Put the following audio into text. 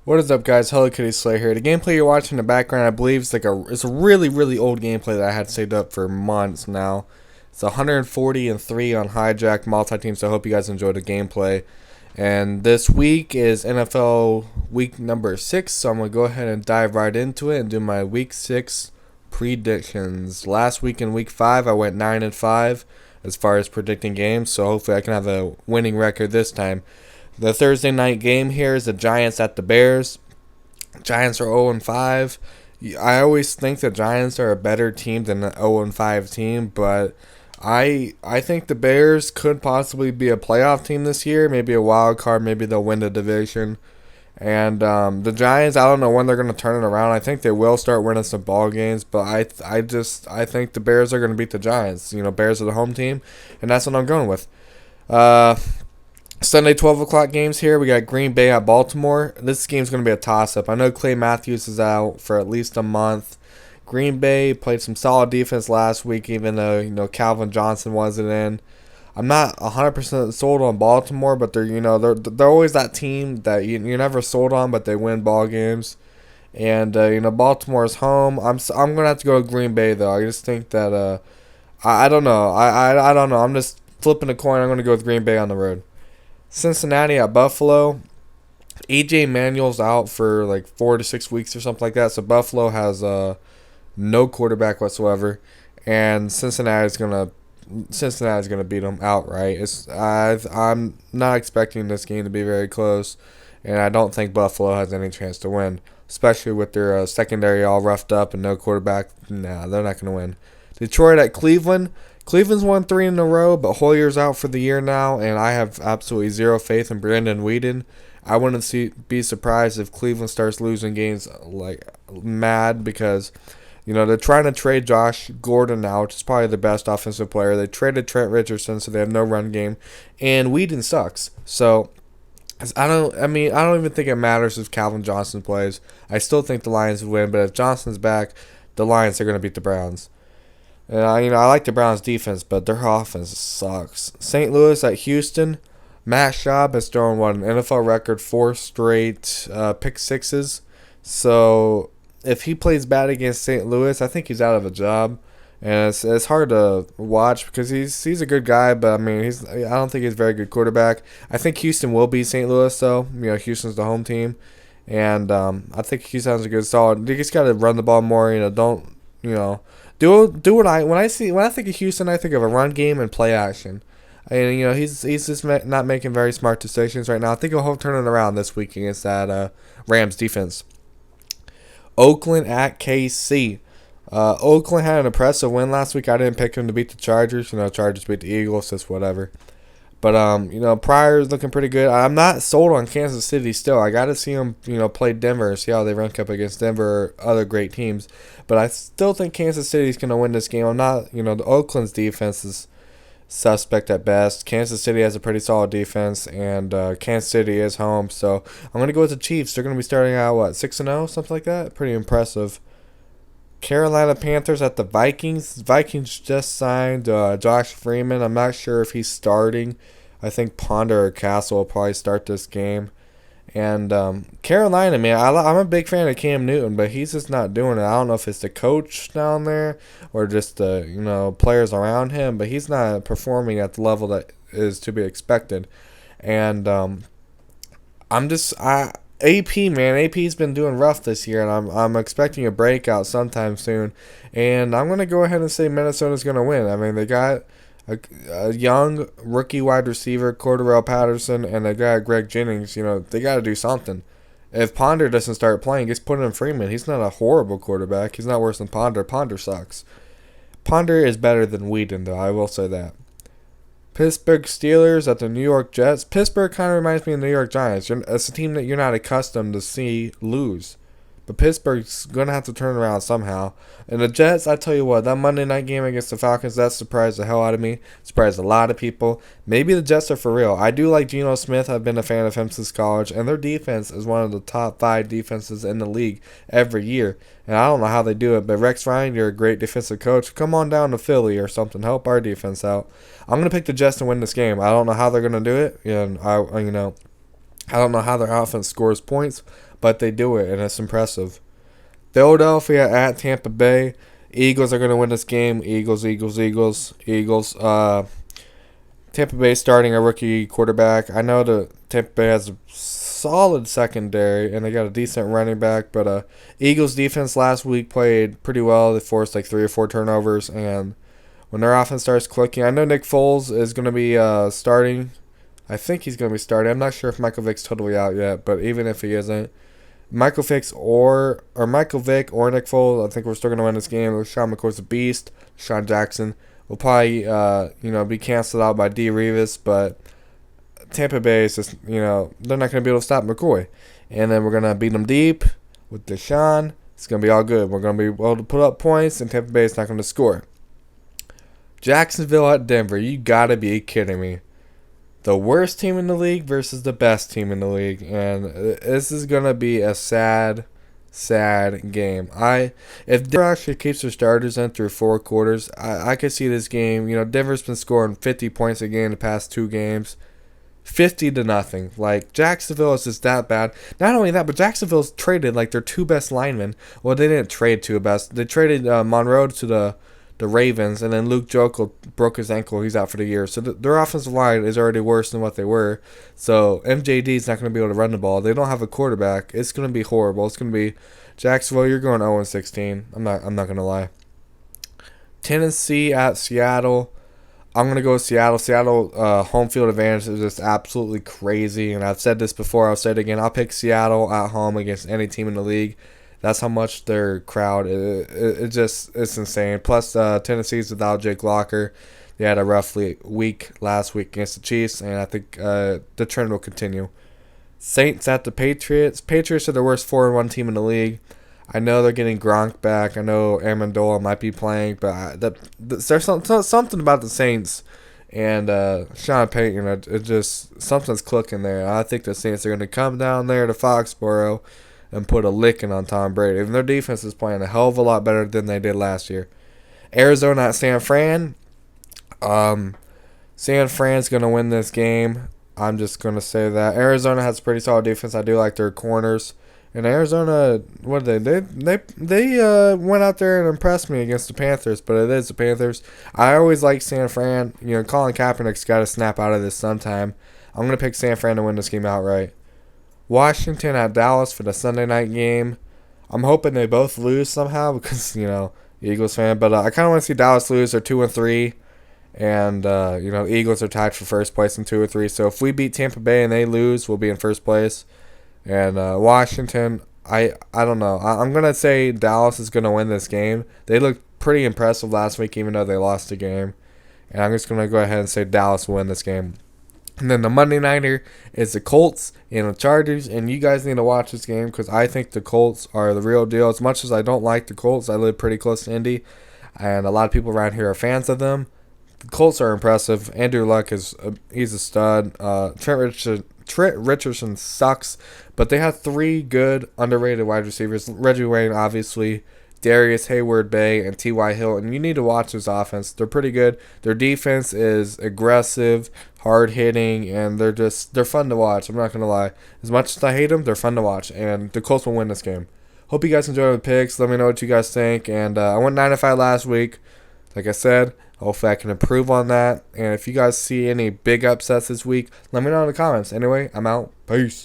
What is up, guys? HelloKittySlayr here. The gameplay you're watching in the background, I believe, is it's a really old gameplay that I had saved up for months now. It's 140-3 on hijack multi-team, so I hope you guys enjoyed the gameplay. And this week is NFL week number 6, so I'm gonna go ahead and dive right into it and do my week 6 predictions. Last week in week 5, I went 9-5 as far as predicting games, so hopefully I can have a winning record this time. The Thursday night game here is the Giants at the Bears. Giants are 0-5. I always think the Giants are a better team than an 0-5 team, but I think the Bears could possibly be a playoff team this year, maybe a wild card, maybe they'll win the division. And the Giants, I don't know when they're going to turn it around. I think they will start winning some ball games, but I think the Bears are going to beat the Giants. You know, Bears are the home team, and that's what I'm going with. Sunday 12 o'clock games here. We got Green Bay at Baltimore. This game's going to be a toss-up. I know Clay Matthews is out for at least a month. Green Bay played some solid defense last week, even though Calvin Johnson wasn't in. I'm not 100% sold on Baltimore, but they're always that team that you're never sold on, but they win ball games. And Baltimore's home. I'm gonna have to go to Green Bay though. I just think that I don't know. I don't know. I'm just flipping a coin. I'm gonna go with Green Bay on the road. Cincinnati at Buffalo. AJ Manuel's out for like 4 to 6 weeks or something like that. So Buffalo has no quarterback whatsoever, and Cincinnati's gonna beat them outright. I'm not expecting this game to be very close, and I don't think Buffalo has any chance to win, especially with their secondary all roughed up and no quarterback. Nah, they're not gonna win. Detroit at Cleveland. Cleveland's won 3 in a row, but Hoyer's out for the year now, and I have absolutely zero faith in Brandon Weeden. I wouldn't be surprised if Cleveland starts losing games like mad because, they're trying to trade Josh Gordon now, which is probably the best offensive player. They traded Trent Richardson, so they have no run game, and Weeden sucks. So I don't even think it matters if Calvin Johnson plays. I still think the Lions would win, but if Johnson's back, the Lions are going to beat the Browns. And I like the Browns' defense, but their offense sucks. St. Louis at Houston. Matt Schaub has thrown an NFL record 4 straight pick sixes. So if he plays bad against St. Louis, I think he's out of a job. And it's hard to watch because he's a good guy, but I don't think he's a very good quarterback. I think Houston will beat St. Louis though. Houston's the home team, and I think Houston has a good solid. They just got to run the ball more. Don't do what when I think of Houston, I think of a run game and play action. And he's just not making very smart decisions right now. I think he'll turn it around this week against that Rams defense. Oakland at KC. Oakland had an impressive win last week. I didn't pick them to beat the Chargers. Chargers beat the Eagles, just whatever. But Pryor's looking pretty good. I'm not sold on Kansas City still. I got to see them, play Denver, see how they rank up against Denver or other great teams. But I still think Kansas City's going to win this game. I'm not, the Oakland's defense is suspect at best. Kansas City has a pretty solid defense, and Kansas City is home. So I'm going to go with the Chiefs. They're going to be starting out, 6-0, something like that? Pretty impressive. Carolina Panthers at the Vikings. Vikings just signed Josh Freeman. I'm not sure if he's starting. I think Ponder or Castle will probably start this game. And Carolina, man, I'm a big fan of Cam Newton, but he's just not doing it. I don't know if it's the coach down there or just the players around him, but he's not performing at the level that is to be expected. And AP's been doing rough this year, and I'm expecting a breakout sometime soon. And I'm gonna go ahead and say Minnesota's gonna win. They got a young rookie wide receiver, Cordarrelle Patterson, and they got Greg Jennings. They got to do something. If Ponder doesn't start playing, just put in Freeman. He's not a horrible quarterback. He's not worse than Ponder. Ponder sucks. Ponder is better than Weeden, though. I will say that. Pittsburgh Steelers at the New York Jets. Pittsburgh kind of reminds me of the New York Giants. It's a team that you're not accustomed to see lose. But Pittsburgh's going to have to turn around somehow. And the Jets, I tell you what, that Monday night game against the Falcons, that surprised the hell out of me. Surprised a lot of people. Maybe the Jets are for real. I do like Geno Smith. I've been a fan of him since college. And their defense is one of the top 5 defenses in the league every year. And I don't know how they do it. But Rex Ryan, you're a great defensive coach. Come on down to Philly or something. Help our defense out. I'm going to pick the Jets to win this game. I don't know how they're going to do it. And I don't know how their offense scores points, but they do it, and it's impressive. Philadelphia at Tampa Bay. Eagles are going to win this game. Eagles, Eagles, Eagles, Eagles. Tampa Bay starting a rookie quarterback. I know the Tampa Bay has a solid secondary, and they got a decent running back, but Eagles defense last week played pretty well. They forced like 3 or 4 turnovers, and when their offense starts clicking, I know Nick Foles is going to be starting. I think he's going to be starting. I'm not sure if Michael Vick's totally out yet, but even if he isn't, Michael Vick or Nick Foles, I think we're still going to win this game. Sean McCoy's a beast. Sean Jackson will probably be canceled out by D. Revis, but Tampa Bay is just, they're not going to be able to stop McCoy. And then we're going to beat them deep with Deshaun. It's going to be all good. We're going to be able to put up points, and Tampa Bay is not going to score. Jacksonville at Denver. You got to be kidding me. The worst team in the league versus the best team in the league. And this is going to be a sad game. If Denver actually keeps their starters in through 4 quarters, I could see this game. Denver's been scoring 50 points a game the past 2 games. 50-0. Like, Jacksonville is just that bad. Not only that, but Jacksonville's traded like their 2 best linemen. Well, they didn't trade 2 best. They traded Monroe to the Ravens, and then Luke Jokel broke his ankle. He's out for the year. So their offensive line is already worse than what they were. So MJD is not going to be able to run the ball. They don't have a quarterback. It's going to be horrible. It's going to be Jacksonville. You're going 0-16. I'm not going to lie. Tennessee at Seattle. I'm going to go with Seattle. Seattle home field advantage is just absolutely crazy. And I've said this before. I'll say it again. I'll pick Seattle at home against any team in the league. That's how much their crowd, it's insane. Plus, Tennessee's without Jake Locker. They had a rough week last week against the Chiefs, and I think the trend will continue. Saints at the Patriots. Patriots are the worst 4-1 team in the league. I know they're getting Gronk back. I know Amendola might be playing, but there's something about the Saints and Sean Payton. Something's clicking there. I think the Saints are going to come down there to Foxborough and put a licking on Tom Brady. Even their defense is playing a hell of a lot better than they did last year. Arizona at San Fran. San Fran's going to win this game. I'm just going to say that. Arizona has a pretty solid defense. I do like their corners. And Arizona, what did they went out there and impressed me against the Panthers, but it is the Panthers. I always like San Fran. Colin Kaepernick's got to snap out of this sometime. I'm going to pick San Fran to win this game outright. Washington at Dallas for the Sunday night game. I'm hoping they both lose somehow because, Eagles fan. But I kind of want to see Dallas lose. They're 2-3. And, Eagles are tied for first place in 2-3. So if we beat Tampa Bay and they lose, we'll be in first place. And Washington, I don't know. I'm going to say Dallas is going to win this game. They looked pretty impressive last week even though they lost the game. And I'm just going to go ahead and say Dallas will win this game. And then the Monday nighter is the Colts and the Chargers. And you guys need to watch this game because I think the Colts are the real deal. As much as I don't like the Colts, I live pretty close to Indy. And a lot of people around here are fans of them. The Colts are impressive. Andrew Luck he's a stud. Trent Richardson sucks, but they have 3 good underrated wide receivers. Reggie Wayne, obviously, Darius Hayward-Bay, and T.Y. Hilton. You need to watch this offense. They're pretty good. Their defense is aggressive, hard-hitting, and they're fun to watch. I'm not going to lie. As much as I hate them, they're fun to watch, and the Colts will win this game. Hope you guys enjoy the picks. Let me know what you guys think. And I went 9-5 last week. Like I said, hopefully I can improve on that. And if you guys see any big upsets this week, let me know in the comments. Anyway, I'm out. Peace.